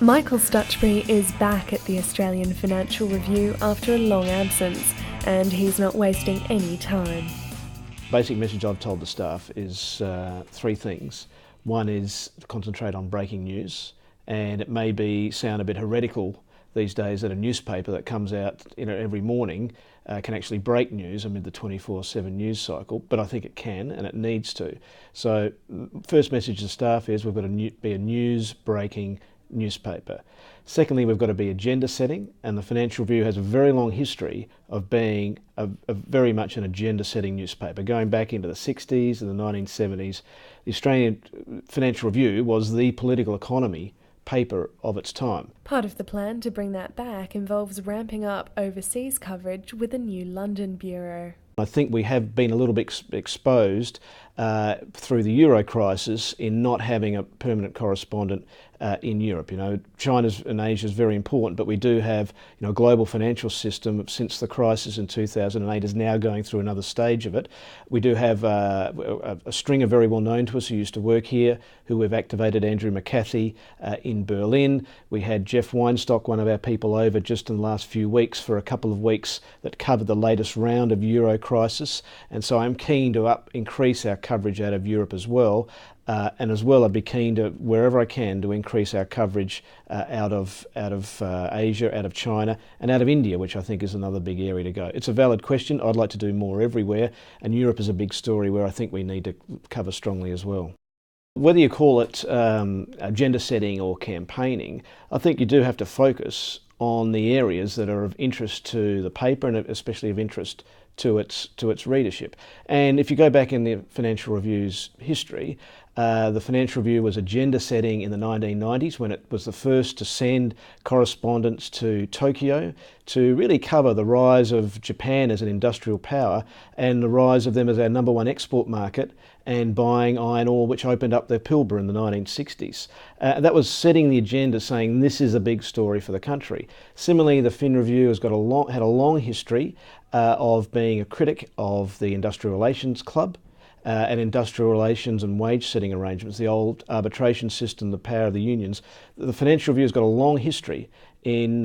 Michael Stutchbury is back at the Australian Financial Review after a long absence, and he's not wasting any time. Basic message I've told the staff is three things. One is to concentrate on breaking news, and it may sound a bit heretical these days that a newspaper that comes out every morning can actually break news amid the 24/7 news cycle, but I think it can and it needs to. So first message to staff is we've got to be a news breaking newspaper. Secondly, we've got to be agenda setting, and the Financial Review has a very long history of being a very much an agenda setting newspaper. Going back into the 60s and the 1970s, the Australian Financial Review was the political economy paper of its time. Part of the plan to bring that back involves ramping up overseas coverage with a new London bureau. I think we have been a little bit exposed through the Euro crisis in not having a permanent correspondent in Europe. China's and Asia is very important, but we do have a global financial system since the crisis in 2008 is now going through another stage of it. We do have a stringer very well known to us who used to work here, who we've activated, Andrew McCarthy in Berlin. We had Jeff Weinstock, one of our people, over just in the last few weeks for a couple of weeks that covered the latest round of Euro crisis, and so I'm keen to increase our coverage out of Europe as well. And as well, I'd be keen to, wherever I can, to increase our coverage out of Asia, out of China, and out of India, which I think is another big area to go. It's a valid question. I'd like to do more everywhere, and Europe is a big story where I think we need to cover strongly as well. Whether you call it agenda setting or campaigning, I think you do have to focus on the areas that are of interest to the paper and especially of interest to its readership. And if you go back in the Financial Review's history, the Financial Review was agenda setting in the 1990s when it was the first to send correspondents to Tokyo to really cover the rise of Japan as an industrial power and the rise of them as our number one export market and buying iron ore, which opened up their Pilbara in the 1960s. That was setting the agenda, saying this is a big story for the country. Similarly, the Fin Review has had a long history of being a critic of the Industrial Relations Club and industrial relations and wage setting arrangements, the old arbitration system, the power of the unions. The Financial Review has got a long history in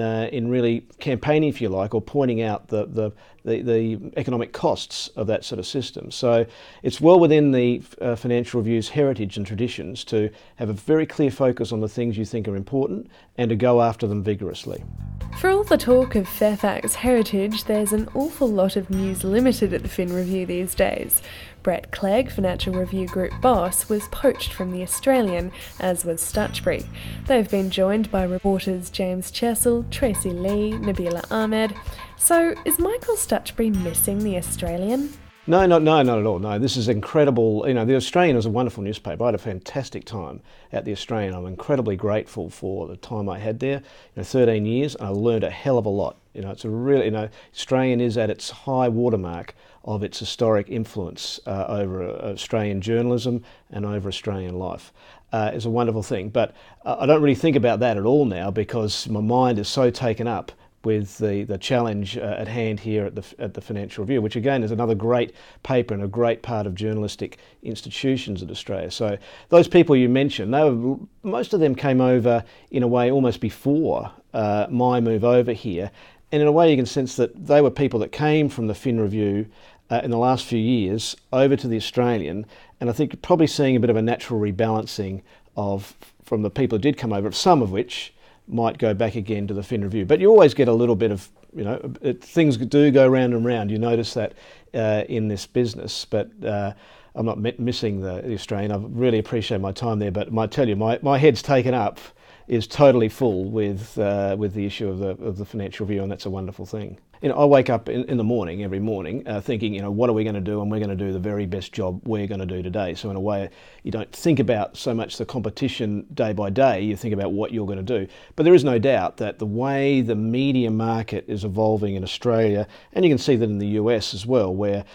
really campaigning, if you like, or pointing out the economic costs of that sort of system. So it's well within the Financial Review's heritage and traditions to have a very clear focus on the things you think are important and to go after them vigorously. For all the talk of Fairfax heritage, there's an awful lot of news limited at the Fin Review these days. Brett Clegg, Financial Review Group boss, was poached from the Australian, as was Stutchbury. They've been joined by reporters James Chessel, Tracy Lee, Nabila Ahmed. So is Michael Stutchbury missing the Australian? No, not at all. No, this is incredible. The Australian is a wonderful newspaper. I had a fantastic time at the Australian. I'm incredibly grateful for the time I had there. 13 years, and I learned a hell of a lot. It's a really, Australian is at its high watermark of its historic influence over Australian journalism and over Australian life. It's a wonderful thing, but I don't really think about that at all now because my mind is so taken up with the challenge at hand here at the Financial Review, which again is another great paper and a great part of journalistic institutions in Australia. So those people you mentioned, most of them came over in a way almost before my move over here, and in a way you can sense that they were people that came from the Fin Review in the last few years over to the Australian, and I think you're probably seeing a bit of a natural rebalancing from the people who did come over, some of which might go back again to the Fin Review. But you always get a little bit of, things do go round and round. You notice that in this business, but I'm not missing the Australian. I really appreciate my time there, but I tell you, my head's taken up, is totally full with the issue of the Financial Review, and that's a wonderful thing. I wake up in the morning, every morning, thinking, what are we going to do? And we're going to do the very best job we're going to do today. So in a way, you don't think about so much the competition day by day, you think about what you're going to do. But there is no doubt that the way the media market is evolving in Australia, and you can see that in the US as well, where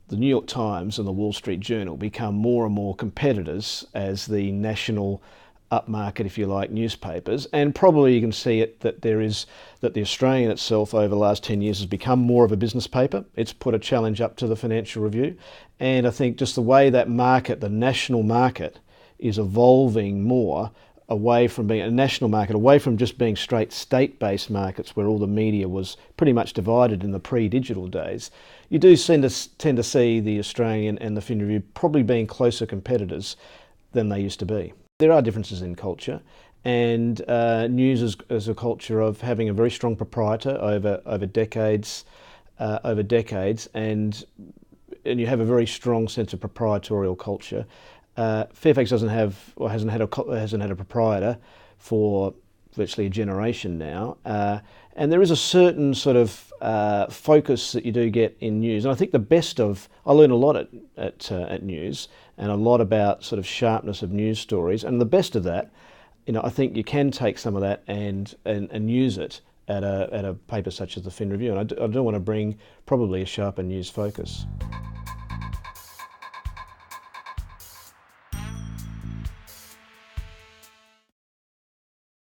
the New York Times and the Wall Street Journal become more and more competitors as the national upmarket, if you like, newspapers, and probably you can see it that the Australian itself over the last 10 years has become more of a business paper. It's put a challenge up to the Financial Review, and I think just the way that market, the national market, is evolving more away from being a national market, away from just being straight state-based markets where all the media was pretty much divided in the pre-digital days, you do tend to see the Australian and the Fin Review probably being closer competitors than they used to be. There are differences in culture, and news is a culture of having a very strong proprietor over decades, and you have a very strong sense of proprietorial culture. Fairfax doesn't have, or hasn't had a proprietor for virtually a generation now, and there is a certain sort of focus that you do get in news. And I think I learn a lot at news, and a lot about sort of sharpness of news stories. And the best of that, I think you can take some of that and use it at a paper such as the Fin Review. And I do want to bring probably a sharper news focus.